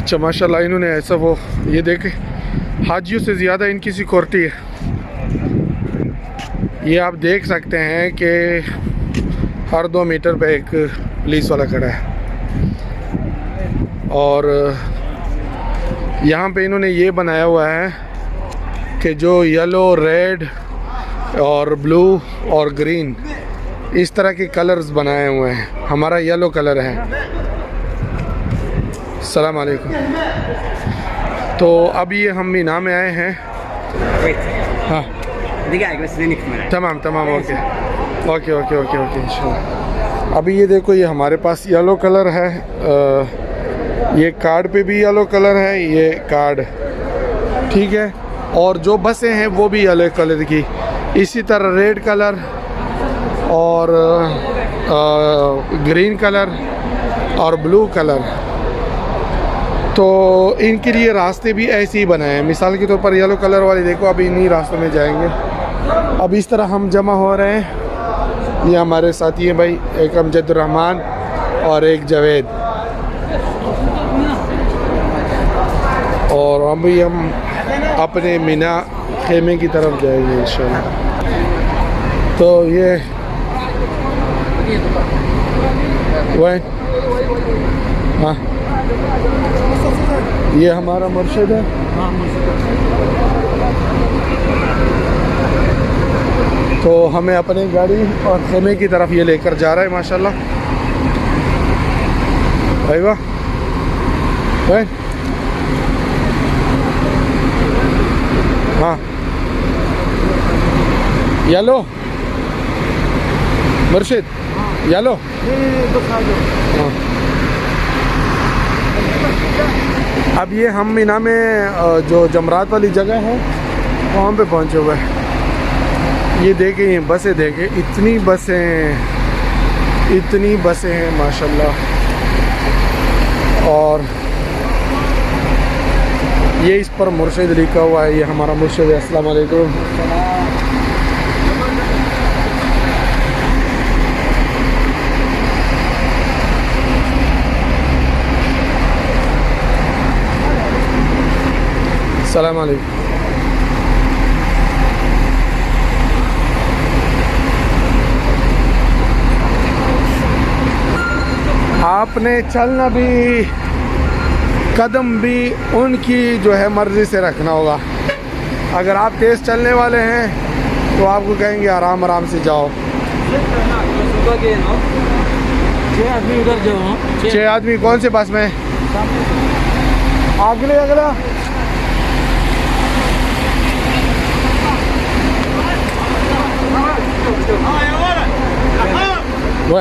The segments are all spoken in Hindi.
अच्छा माशाल्लाह, इन्होंने ऐसा वो ये देखे हाजियों से ज़्यादा इनकी सिक्योरिटी है। ये आप देख सकते हैं कि हर 2 मीटर पे एक पुलिस वाला खड़ा है। और यहाँ पे इन्होंने ये बनाया हुआ है कि जो येलो, रेड और ब्लू और ग्रीन इस तरह के कलर्स बनाए हुए हैं। हमारा येलो कलर है। अस्सलाम वालेकुम। तो अब ये हम मीना में आए हैं। हाँ तमाम तमाम, okay okay okay okay okay इंशाल्लाह। अभी ये देखो, ये हमारे पास येलो कलर है, ये कार्ड पे भी येलो कलर है, ये कार्ड ठीक है। और जो बसें हैं वो भी येलो कलर की, इसी तरह रेड कलर और ग्रीन कलर और ब्लू कलर। तो इनके लिए रास्ते भी ऐसे ही बनाए हैं। मिसाल के तौर पर येलो कलर वाले देखो, अभी इन्हीं रास्तों में जाएंगे। अब इस तरह हम जमा हो रहे हैं। ये हमारे साथी हैं भाई, एक अमजदुर रहमान और एक जावेद। और अभी हम अपने मीना खेमे की तरफ जाएंगे इंशाल्लाह। तो ये वह हाँ, ये हमारा मुर्शिद है। तो हमें अपनी गाड़ी और खेमे की तरफ ये लेकर जा रहा है माशाल्लाह। भाई वाह भाई, हाँ येलो मुर्शिद, येलो हाँ। अब ये हम मीना में जो जमरात वाली जगह है वहाँ पे पहुँचे हुए हैं। ये देखें, ये बसें देखें, इतनी बसें हैं माशाल्लाह। और ये इस पर मुर्शिद लिखा हुआ है, ये हमारा मुर्शिद है। अस्सलाम वालेकुम। अस्सलाम वालेकुम। आपने चलना भी, कदम भी उनकी जो है मर्ज़ी से रखना होगा। अगर आप तेज़ चलने वाले हैं तो आपको कहेंगे आराम आराम से जाओ। 6 आदमी उधर जाओ। 6 आदमी कौन से बस में? अगले अगला वो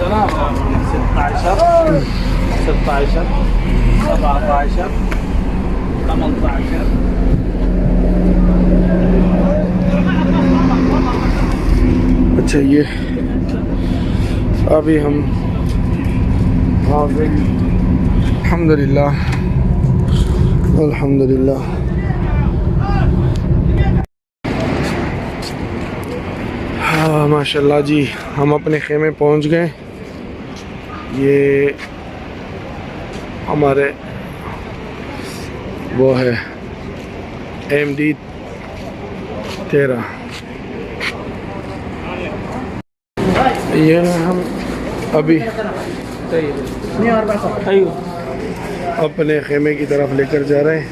16 17 18 अच्छा ये अभी हम आ गए। अल्हम्दुलिल्लाह अल्हम्दुलिल्लाह। हाँ माशाल्लाह जी, हम अपने खेमे पहुंच गए। ये हमारे वो है MD 13। ये हम अभी अपने खेमे की तरफ लेकर जा रहे हैं।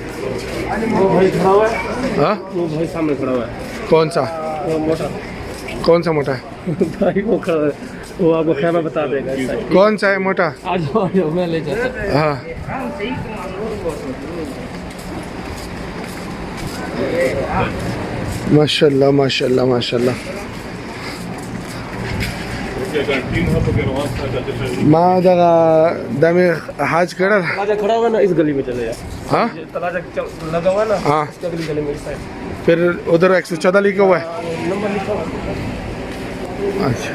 वो भाई खड़ा हुआ है। हाँ वो भाई सामने खड़ा हुआ है। कौन सा? वो मोटा। कौन सा मोटा है? भाई वो खड़ा है, वो आपको खेमा बता देगा। कौन सा है मोटा? आज मैं ले जाता। हाँ माशाल्लाह माशाल्लाह माशाल्लाह। माँ दगा दमे हाज कड़ा तलाजा खड़ा हुआ ना, इस गली में चले जा। हाँ तलाजा लगा हुआ ना, हाँ। इस गली में इस साइड। फिर उधर 114 लिखा हुआ है। नंबर लिखा हुआ है। अच्छा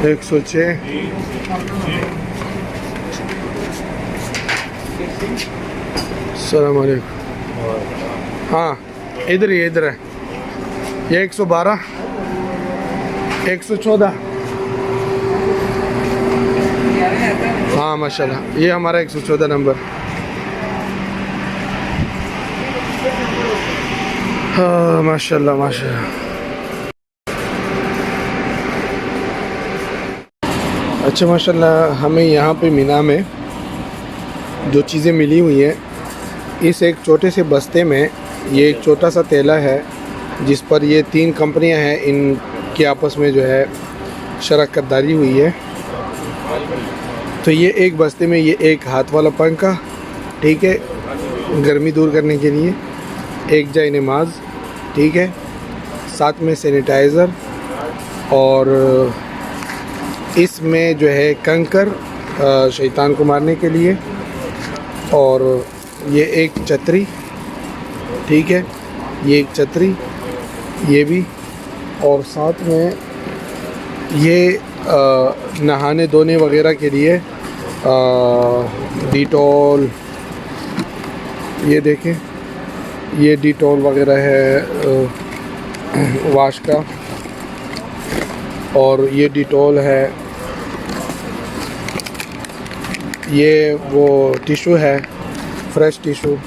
एक 106 6 अस्सलाम वालेकुम। हाँ इधर ही इधर है। ये 112 114। हाँ माशाल्लाह ये हमारा 114 नंबर। हाँ माशाल्लाह माशाल्लाह। अच्छा माशाल्लाह हमें यहाँ पे मीना में जो चीज़ें मिली हुई हैं, इस एक छोटे से बस्ते में ये एक छोटा सा तेला है जिस पर ये 3 कंपनियां हैं, इनके आपस में जो है शराकतदारी हुई है। तो ये एक बस्ते में ये एक हाथ वाला पंखा, ठीक है, गर्मी दूर करने के लिए, एक जाए नमाज, ठीक है, साथ में सैनिटाइज़र, और इसमें जो है कंकर शैतान को मारने के लिए, और ये एक छतरी, ठीक है, ये एक छतरी, ये भी, और साथ में ये नहाने धोने वगैरह के लिए डिटॉल, ये देखें ये डिटॉल वगैरह है वाश का, और ये डिटॉल है, ये वो टिशू है, फ्रेश टिशू,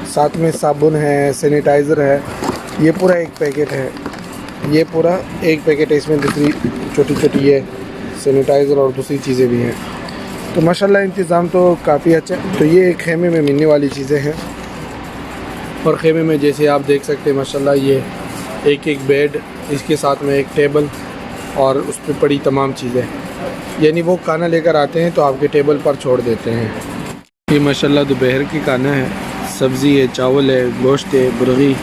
साथ में साबुन है, सैनिटाइज़र है, ये पूरा एक पैकेट है, ये पूरा एक पैकेट है। इसमें दूसरी छोटी छोटी ये सैनिटाइज़र और दूसरी चीज़ें भी हैं। तो माशाल्लाह इंतज़ाम तो काफ़ी अच्छा है। तो ये एक खेमे में मिलने वाली चीज़ें हैं, और खेमे में जैसे आप देख सकते हैं माशाल्लाह ये एक एक बेड, इसके साथ में एक टेबल, और उस पर पड़ी तमाम चीज़ें, यानी वो खाना लेकर आते हैं तो आपके टेबल पर छोड़ देते हैं। ये माशाल्लाह दोपहर की खाना है, सब्ज़ी है, चावल है, गोश्त है, बुरगी,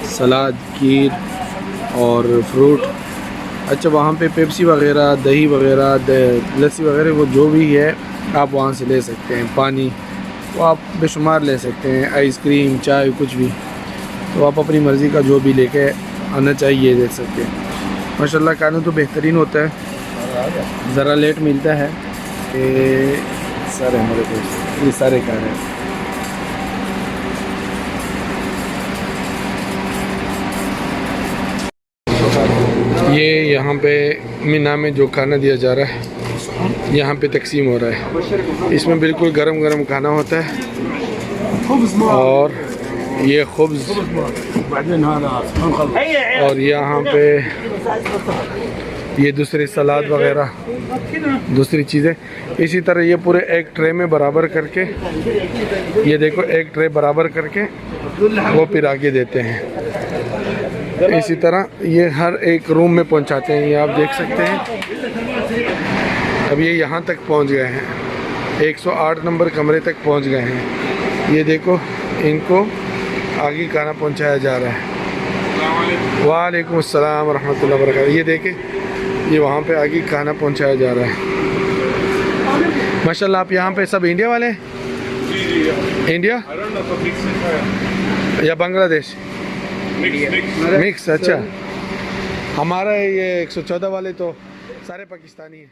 सलाद, खीर और फ्रूट। अच्छा वहाँ पे पेप्सी वगैरह, दही वगैरह, लस्सी वगैरह, वो जो भी है आप वहाँ से ले सकते हैं। पानी वो आप बेशुमार ले सकते हैं, आइसक्रीम, चाय, कुछ भी, तो आप अपनी मर्ज़ी का जो भी लेके आना चाहिए ले सकते हैं। माशाल्लाह खाना तो बेहतरीन होता है, ज़रा लेट मिलता है। सारे हमारे पास ये सारे कार हैं। ये यहाँ पे मीना में जो खाना दिया जा रहा है, यहाँ पे तकसीम हो रहा है। इसमें बिल्कुल गरम गरम खाना होता है, और ये खुब्ज़, और यहाँ पे ये दूसरी सलाद वगैरह, दूसरी चीज़ें। इसी तरह ये पूरे एक ट्रे में बराबर करके, ये देखो एक ट्रे बराबर करके वो फिर आगे देते हैं। इसी तरह ये हर एक रूम में पहुंचाते हैं। ये आप देख सकते हैं अब ये यहाँ तक पहुंच गए हैं, 108 नंबर कमरे तक पहुंच गए हैं। ये देखो इनको आगे खाना पहुंचाया जा रहा है। वालेकुम अस्सलाम रहमतुल्लाहि व बरकातहू। ये देखें ये वहाँ पे आगे खाना पहुंचाया जा रहा है। माशाल्लाह आप यहाँ पे सब इंडिया वाले हैं? इंडिया या बांग्लादेश? मिक्स। अच्छा हमारा ये 114 वाले तो सारे पाकिस्तानी हैं।